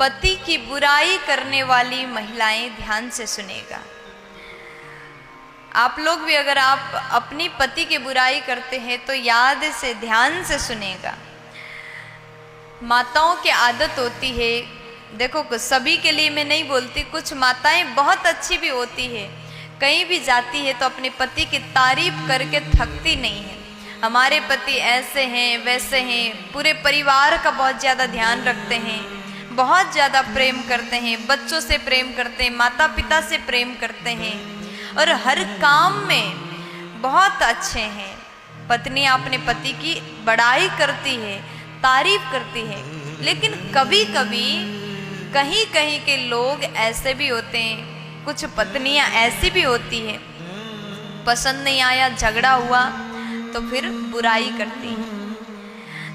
पति की बुराई करने वाली महिलाएं ध्यान से सुनेगा। आप लोग भी अगर आप अपनी पति की बुराई करते हैं तो याद से ध्यान से सुनेगा। माताओं की आदत होती है, देखो सभी के लिए मैं नहीं बोलती, कुछ माताएं बहुत अच्छी भी होती है, कहीं भी जाती है तो अपने पति की तारीफ करके थकती नहीं है। हमारे पति ऐसे हैं वैसे हैं, पूरे परिवार का बहुत ज़्यादा ध्यान रखते हैं, बहुत ज़्यादा प्रेम करते हैं, बच्चों से प्रेम करते हैं, माता पिता से प्रेम करते हैं और हर काम में बहुत अच्छे हैं। पत्नी अपने पति की बड़ाई करती है, तारीफ करती है, लेकिन कभी कभी कहीं कहीं के लोग ऐसे भी होते हैं, कुछ पत्नियां ऐसी भी होती है, पसंद नहीं आया, झगड़ा हुआ तो फिर बुराई करती है।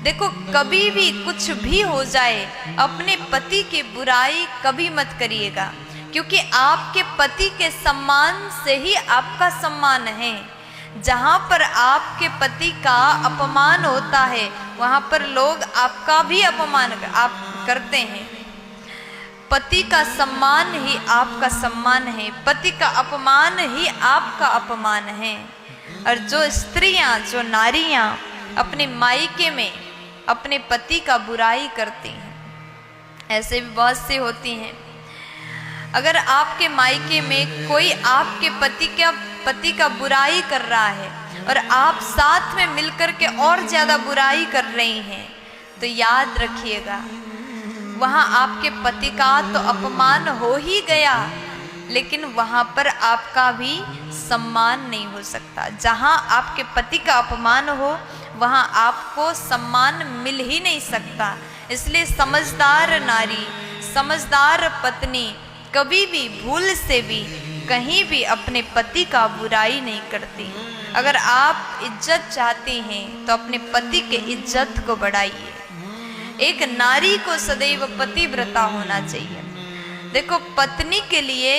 देखो कभी भी कुछ भी हो जाए, अपने पति की बुराई कभी मत करिएगा, क्योंकि आपके पति के सम्मान से ही आपका सम्मान है। जहाँ पर आपके पति का अपमान होता है वहाँ पर लोग आपका भी अपमान आप करते हैं। पति का सम्मान ही आपका सम्मान है, पति का अपमान ही आपका अपमान है। और जो स्त्रियां, जो नारियां अपने मायके में अपने पति का बुराई करती हैं, ऐसे भी बहुत सी होती हैं। अगर आपके मायके में कोई आपके पति का बुराई कर रहा है और आप साथ में मिलकर के और ज्यादा बुराई कर रही हैं, तो याद रखिएगा वहां आपके पति का तो अपमान हो ही गया, लेकिन वहां पर आपका भी सम्मान नहीं हो सकता। जहां आपके पति का अपमान हो वहां आपको सम्मान मिल ही नहीं सकता। इसलिए समझदार नारी, समझदार पत्नी कभी भी भूल से भी कहीं भी अपने पति का बुराई नहीं करती। अगर आप इज्जत चाहती हैं तो अपने पति के इज्जत को बढ़ाइए। एक नारी को सदैव पतिव्रता होना चाहिए। देखो पत्नी के लिए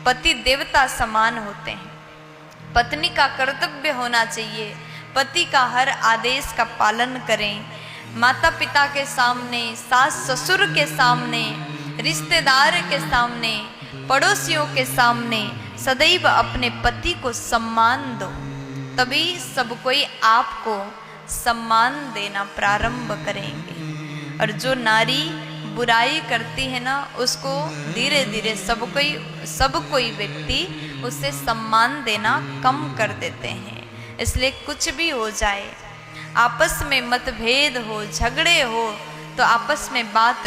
पति देवता समान होते हैं। पत्नी का कर्तव्य होना चाहिए पति का हर आदेश का पालन करें। माता पिता के सामने, सास ससुर के सामने, रिश्तेदार के सामने, पड़ोसियों के सामने सदैव अपने पति को सम्मान दो, तभी सब कोई आपको सम्मान देना प्रारंभ करेंगे। और जो नारी बुराई करती है ना, उसको धीरे धीरे सब कोई व्यक्ति उसे सम्मान देना कम कर देते हैं। इसलिए कुछ भी हो जाए, आपस में मतभेद हो, झगड़े हो, तो आपस में बात